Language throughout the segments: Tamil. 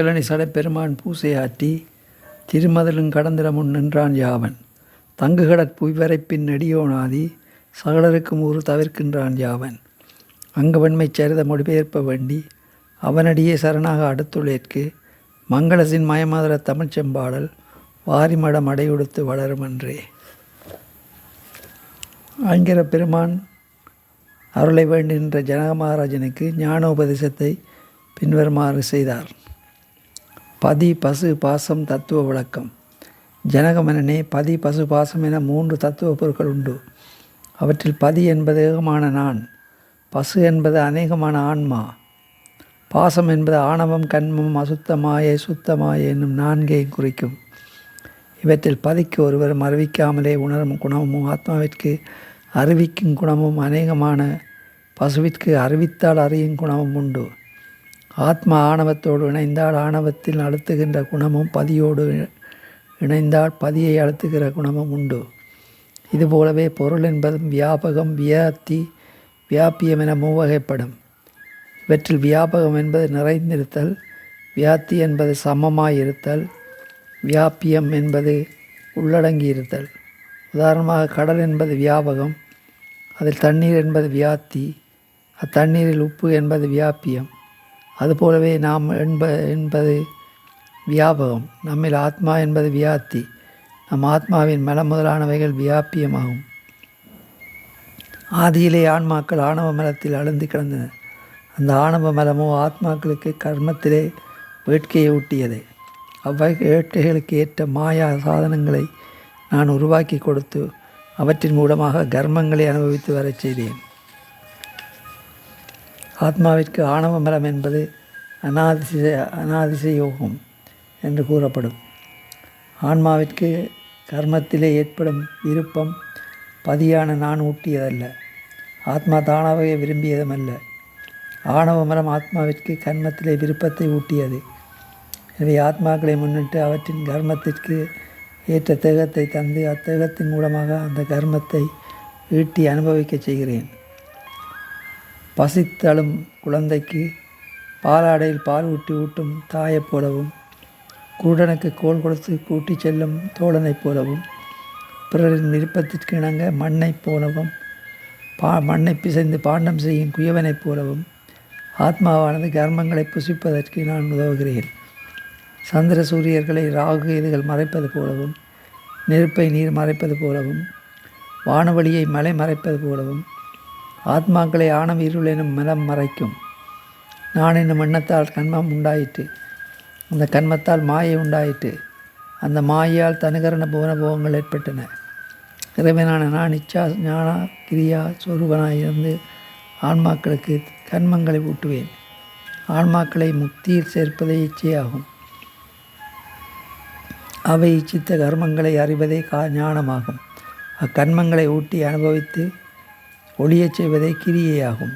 கிழனி சடைப்பெருமான் பூசையாற்றி திருமதலும் கடந்திரமுன் நின்றான் யாவன் தங்குகடற் புய்வரைப்பின் நெடியோனாதி சகலருக்கும் ஊறு தவிர்க்கின்றான் யாவன் அங்கவன்மைச் சரித மொழிபெயர்ப்ப வேண்டி அவனடியே சரணாக அடுத்துளேற்கு மங்களசின் மயமாதர தமிழ்ச்செம்பாடல் வாரிமடம் அடையுடுத்து வளருமன்றே. ஆங்கிற பெருமான் அருளை வேண்டுகின்ற ஜனக மகாராஜனுக்கு ஞானோபதேசத்தை பின்வருமாறு செய்தார். பதி பசு பாசம் தத்துவ விளக்கம். ஜனகமனனே, பதி பசு பாசம் என 3 தத்துவ பொருட்கள் உண்டு. அவற்றில் பதி என்பது ஏகமான நான், பசு என்பது அநேகமான ஆன்மா, பாசம் என்பது ஆணவம் கண்மம் அசுத்தமாய சுத்தமாய என்னும் 4ஐயும் குறிக்கும். இவற்றில் பதிக்கு ஒருவரும் அறிவிக்காமலே உணரும் குணமும் ஆத்மாவிற்கு அறிவிக்கும் குணமும் அநேகமான பசுவிற்கு அறிவித்தால் அறியும் குணமும் உண்டு. ஆத்மா ஆணவத்தோடு இணைந்தால் ஆணவத்தில் அழுத்துகின்ற குணமும் பதியோடு இணைந்தால் பதியை அழுத்துகிற குணமும் உண்டு. இதுபோலவே பொருள் என்பதும் வியாபகம் வியாப்தி வியாபியம் என 3 வகைப்படும். இவற்றில் வியாபகம் என்பது நிறைந்திருத்தல், வியாப்தி என்பது சமமாயிருத்தல், வியாபியம் என்பது உள்ளடங்கி இருத்தல். உதாரணமாக கடல் என்பது வியாபகம், அதில் தண்ணீர் என்பது வியாப்தி, அத்தண்ணீரில் உப்பு என்பது வியாபியம். அதுபோலவே நாம் என்பது வியாபகம், நம்மில் ஆத்மா என்பது வியாப்தி, நம் ஆத்மாவின் மலம் முதலானவைகள் வியாபியமாகும். ஆதியிலே ஆன்மாக்கள் ஆணவ மலத்தில் அழுந்து கிடந்தன. அந்த ஆணவ மலமோ ஆத்மாக்களுக்கு கர்மத்திலே வேட்கையை ஊட்டியது. வேட்கைகளுக்கு ஏற்ற மாயா சாதனங்களை நான் உருவாக்கி கொடுத்து அவற்றின் மூலமாக கர்மங்களை அனுபவித்து வரச் செய்தேன். ஆத்மாவிற்கு ஆணவ மலம் என்பது அனாதிசயோகம் என்று கூறப்படும். ஆன்மாவிற்கு கர்மத்திலே ஏற்படும் விருப்பம் பதியான நான் ஊட்டியதல்ல, ஆத்மா தானாகவே விரும்பியதுமல்ல. ஆணவ மலம் ஆத்மாவிற்கு கர்மத்திலே விருப்பத்தை ஊட்டியது. எனவே ஆத்மாக்களை முன்னிட்டு அவற்றின் கர்மத்திற்கு ஏற்ற தேகத்தை தந்து அத்தேகத்தின் மூலமாக அந்த கர்மத்தை ஈட்டி அனுபவிக்க செய்கிறேன். பசித்தழும் குழந்தைக்கு பாலாடையில் பால் ஊட்டும் தாயைப் போலவும், குருடனுக்கு கோல் கொடுத்து கூட்டி செல்லும் தோழனைப் போலவும், பிறரின் விருப்பத்திற்கு இணங்க மண்ணைப் போலவும், மண்ணை பிசைந்து பாண்டம் செய்யும் குயவனைப் போலவும் ஆத்மாவானது கர்மங்களை புசிப்பதற்கு நான் உதவுகிறேன். சந்திர சூரியர்களை ராகு இதுகள் மறைப்பது போலவும், நெருப்பை நீர் மறைப்பது போலவும், வானவழியை மலை மறைப்பது போலவும் ஆத்மாக்களை ஆணவ இருள் எனும் மலம் மறைக்கும். நான் என்னும் எண்ணத்தால் கண்மம் உண்டாயிற்று, அந்த கண்மத்தால் மாயை உண்டாயிற்று, அந்த மாயால் தனுகரண புவன போகங்கள் ஏற்பட்டன. இறைவனான நான் இச்சா ஞான கிரியா சொரூபனாயிருந்து ஆன்மாக்களுக்கு கண்மங்களை ஊட்டுவேன். ஆன்மாக்களை முக்தியில் சேர்ப்பதே இச்சையாகும். அவை இச்சித்த கர்மங்களை அறிவதே ஞானமாகும். அக்கண்மங்களை ஊட்டி அனுபவித்து ஒளியச் செய்வதே கிரியையாகும்.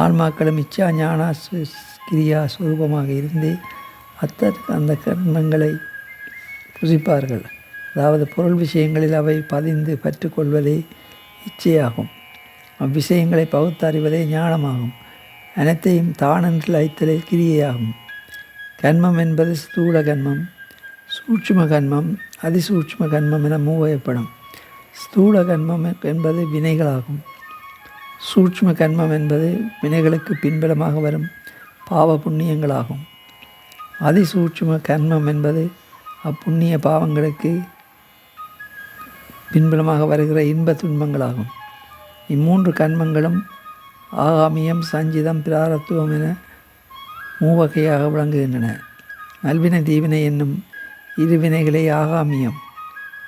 ஆன்மாக்களும் இச்சா ஞான கிரியா சுரூபமாக இருந்து அந்த கர்மங்களை புசிப்பார்கள். அதாவது பொருள் விஷயங்களில் அவை பதிந்து பற்றுக்கொள்வதே இச்சையாகும். அவ்விஷயங்களை பகுத்தறிவதே ஞானமாகும். அனைத்தையும் தானென்று ஐத்தலே கிரியையாகும். கண்மம் என்பது ஸ்தூல கண்மம், சூட்சும கண்மம், அதிசூட்சும கண்மம் என 3 வகைப்படும். ஸ்தூல கண்மம் என்பது வினைகளாகும். சூட்சும கண்மம் என்பது வினைகளுக்கு பின்பலமாக வரும் பாவ புண்ணியங்களாகும். அதிசூட்சும கண்மம் என்பது அப்புண்ணிய பாவங்களுக்கு பின்பலமாக வருகிற இன்ப துன்பங்களாகும். இம்மூன்று கண்மங்களும் ஆகாமியம், சஞ்சிதம், பிராரத்துவம் என 3 வகையாக விளங்குகின்றன. நல்வினை தீவினை என்னும் இருவினைகளே ஆகாமியம்.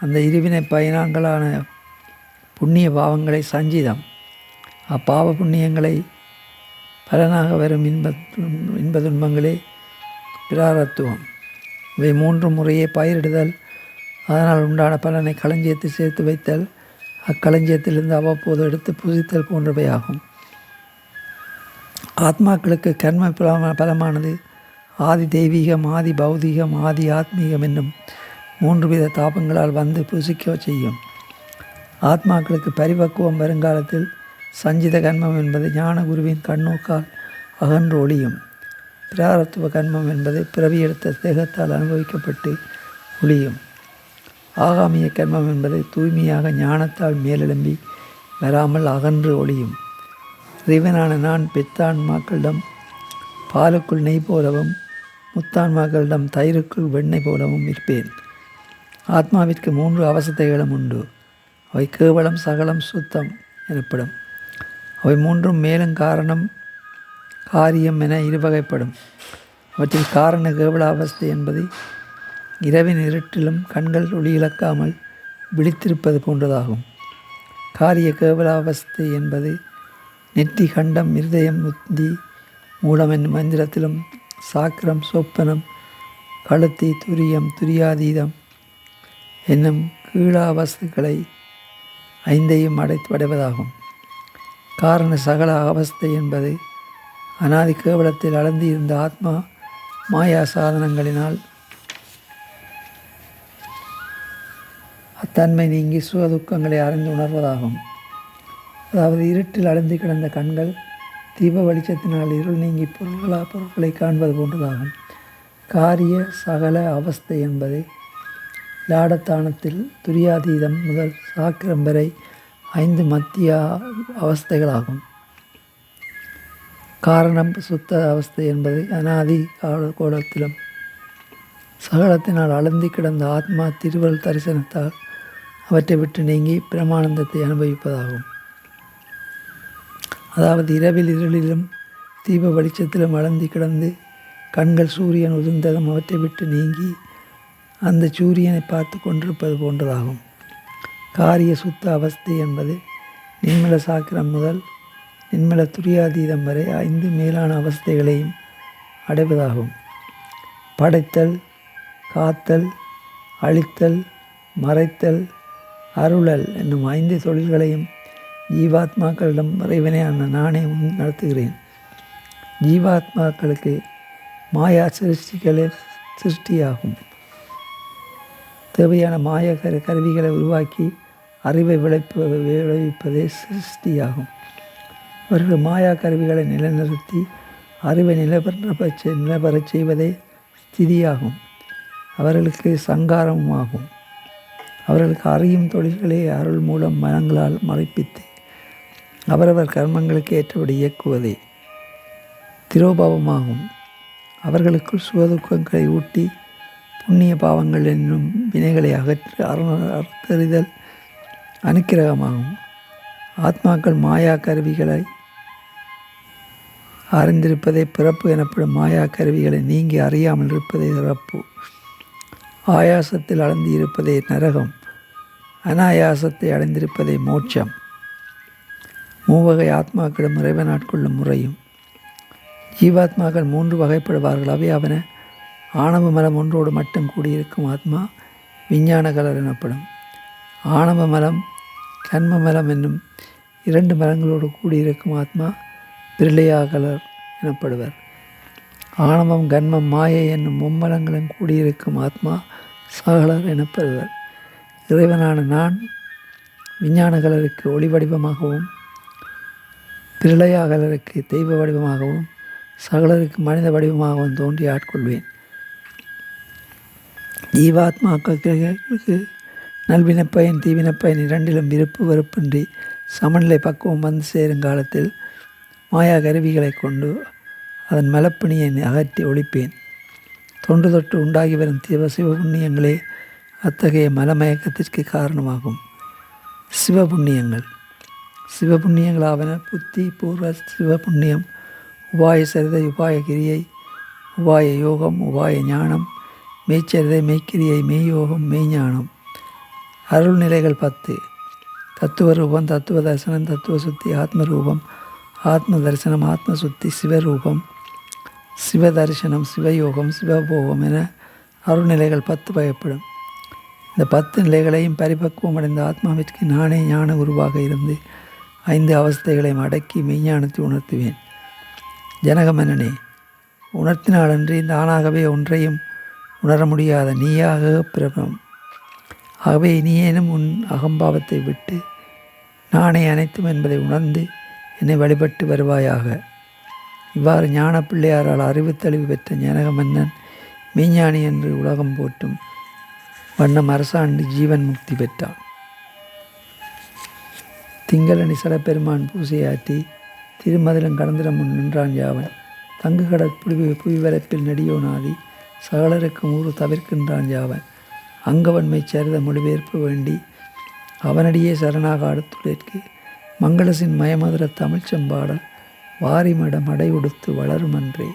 அந்த இருவினை பயனான்களான புண்ணிய பாவங்களை சஞ்சிதம், அப்பாவ புண்ணியங்களை பலனாக வரும் இன்ப துன்பங்களே பிராரத்துவம். இவை 3 முறையே பயிரிடுதல், அதனால் உண்டான பலனை களஞ்சியத்தில் சேர்த்து வைத்தல், அக்களஞ்சியத்திலிருந்து அவ்வப்போது எடுத்து புசித்தல் போன்றவை ஆகும். ஆத்மாக்களுக்கு கர்ம பலமானது ஆதி தெய்வீகம், ஆதி பௌதீகம், ஆதி ஆத்மீகம் என்னும் 3 வித தாபங்களால் வந்து புசிக்க செய்யும். ஆத்மாக்களுக்கு பரிபக்குவம் வருங்காலத்தில் சஞ்சித கர்மம் என்பது ஞான குருவின் கண்ணோக்கால் அகன்று ஒளியும். பிராரத்துவ கர்மம் என்பது பிறவி எடுத்த தேகத்தால் அனுபவிக்கப்பட்டு ஒழியும். ஆகாமிய கர்மம் என்பது தூய்மையாக ஞானத்தால் மேலெழும்பி வராமல் அகன்று ஒளியும். இறைவனான நான் பெத்தான்மாக்களிடம் பாலுக்குள் நெய் போலவும் முத்தான்மாக்களிடம் தயிருக்குள் வெண்ணெய் போலவும் இருப்பேன். ஆத்மாவிற்கு 3 அவஸ்தைகளும் உண்டு. அவை கேவலம், சகலம், சுத்தம் எனப்படும். அவை 3 மேலும் காரணம், காரியம் என இருவகைப்படும். அவற்றில் காரண கேவல அவஸ்தை என்பது இரவின் இருட்டிலும் கண்கள் ஒளி இழக்காமல் விழித்திருப்பது போன்றதாகும். காரிய கேவல அவஸ்தை என்பது நெற்றி, கண்டம், இருதயம், முத்தி, மூலம் என்னும் மந்திரத்திலும் சாக்கிரம், சொப்பனம், கழுத்தி, துரியம், துரியாதீதம் என்னும் கீழாவஸ்தைகளை 5ஐயும் அடைவதாகும். காரண சகல அவஸ்தை என்பது அனாதி கேவலத்தில் அளந்து இருந்த ஆத்மா மாயா சாதனங்களினால் அத்தன்மை நீங்கி சுகதுக்கங்களை அறிந்து உணர்வதாகும். அதாவது இருட்டில் அழுந்தி கிடந்த கண்கள் தீப வெளிச்சத்தினால் இருள் நீங்கி பொருட்களை காண்பது போன்றதாகும். காரிய சகல அவஸ்தை என்பது லாடத்தானத்தில் துரியாதீதம் முதல் சாக்கிரம் வரை 5 மத்திய அவஸ்தைகளாகும். காரணம் சுத்த அவஸ்தை என்பது அனாதி கோலத்திலும் சகலத்தினால் அழுந்தி கிடந்த ஆத்மா திருவருள் தரிசனத்தால் அவற்றை விட்டு நீங்கி பிரமானந்தத்தை அனுபவிப்பதாகும். அதாவது இரவில் இருளிலும் தீப வெளிச்சத்திலும் அழுந்தி கிடந்து கண்கள் சூரியன் உதிர்ந்ததும் அவற்றை விட்டு நீங்கி அந்த சூரியனை பார்த்து கொண்டிருப்பது போன்றதாகும். காரிய சுத்த அவஸ்தை என்பது நின்மல சாக்கிரம் முதல் நின்மல துரியாதீதம் வரை 5 மேலான அவஸ்தைகளையும் அடைவதாகும். படைத்தல், காத்தல், அழித்தல், மறைத்தல், அருளல் என்னும் 5 தொழில்களையும் ஜீவாத்மாக்களிடம் இறைவனையான நானே நடத்துகிறேன். ஜீவாத்மாக்களுக்கு மாயா சிருஷ்டியாகும். தேவையான மாய கருவிகளை உருவாக்கி அறிவை விளைவிப்பதே சிருஷ்டியாகும். அவர்கள் மாயா கருவிகளை நிலைநிறுத்தி அறிவை நிலபெறச் செய்வதே ஸ்திதியாகும். அவர்களுக்கு சங்காரமும் ஆகும். அவர்களுக்கு அறியும் தொழில்களை அருள் மூலம் மனங்களால் மறைப்பித்து அவரவர் கர்மங்களுக்கு ஏற்றபடி இயக்குவதே திரோபாவமாகும். அவர்களுக்குள் சுகதுக்கங்களை ஊட்டி புண்ணிய பாவங்கள் என்னும் வினைகளை அறுத்தறிதல் அனுக்கிரகமாகும். ஆத்மாக்கள் மாயா கருவிகளை அறிந்திருப்பதை பிறப்பு எனப்படும். மாயா கருவிகளை நீங்கி அறியாமல் இருப்பதை இறப்பு. ஆயாசத்தில் அடைந்து இருப்பதே நரகம். அனாயாசத்தை அடைந்திருப்பதே மோட்சம். மூவகை ஆத்மாக்களும் இறைவன் ஆட்கொள்ளும் முறையும். ஜீவாத்மாக்கள் 3 வகைப்படுவார்கள். அவையாவன: ஆணவ மலம் ஒன்றோடு மட்டும் கூடியிருக்கும் ஆத்மா விஞ்ஞான கலர் எனப்படும். ஆணவ மலம், கன்ம மலம் என்னும் 2 மலங்களோடு கூடியிருக்கும் ஆத்மா பிரளயா கலர் எனப்படுவர். ஆணவம், கன்மம், மாயை என்னும் மும்மலங்களும் கூடியிருக்கும் ஆத்மா சகலர் எனப்படுவர். இறைவனான நான் விஞ்ஞான கலருக்கு ஒளி வடிவமாகவும், பிரளயா கலருக்கு தெய்வ வடிவமாகவும், சகலருக்கு மனித வடிவமாகவும் தோன்றி ஆட்கொள்வேன். ஜீவாத்மாக்களுக்கு நல்வினப்பயன், தீவினப்பயன் இரண்டிலும் விருப்பு வெறுப்பின்றி சமநிலை பக்குவம் வந்து சேரும் காலத்தில் மாயா கருவிகளை கொண்டு அதன் மலப்பிணியை அகற்றி ஒழிப்பேன். தொன்று தொட்டு உண்டாகி வரும் சிவபுண்ணியங்களே அத்தகைய மலமயக்கத்திற்கு காரணமாகும். சிவபுண்ணியங்களாவன: புத்தி பூர்வ சிவபுண்ணியம், உபாய சரிதை, உபாய கிரியை, உபாய யோகம், உபாய ஞானம், மெய்ச்சரிதை, மெய்க்கிரியை, மெய்யோகம், மெய்ஞானம். அருள்நிலைகள் 10: தத்துவ ரூபம், தத்துவ தரிசனம், தத்துவ சுத்தி, ஆத்ம ரூபம், ஆத்ம தரிசனம், ஆத்ம சுத்தி, சிவரூபம், சிவ தரிசனம், சிவயோகம், சிவபோகம் என அருள்நிலைகள் 10 வகைப்படும். இந்த 10 நிலைகளையும் பரிபக்குவம் அடைந்த ஆத்மாவிற்கு நானே ஞான குருவாக இருந்து 5 அவஸ்தைகளையும் அடக்கி மெய்ஞானத்தை உணர்த்துவேன். ஜனகமன்னனே, உணர்த்தினாலன்றி தானாகவே ஒன்றையும் உணர முடியாத நீயாக பிரபம். ஆகவே இனியேனும் உன் அகம்பாவத்தை விட்டு நானே அனைத்தும் என்பதை உணர்ந்து என்னை வழிபட்டு வருவாயாக. இவ்வாறு ஞான பிள்ளையாரால் அறிவுத்தெளிவு பெற்ற ஜனக மன்னன் மெய்ஞானி என்று உலகம் போற்றும் வண்ணம் அரசாண்டு ஜீவன் முக்தி பெற்றான். திங்களணி சடப்பெருமான் பூசையாற்றி திருமதிலும் கடந்திட முன் நின்றான் யாவன். தங்கு கடற் புவிவரப்பில் நெடியோனாதி சகலருக்கும் ஊறு தவிர்க்கின்றான் யாவன். அங்கவன்மை சரித மொழிபெயர்ப்பு வேண்டி அவனடியே சரணாக அடுத்துடைற்கு மங்களசின் மயமதுர தமிழ்ச்செம்பாடல் வாரிமடம் அடை உடுத்து வளருமன்றே.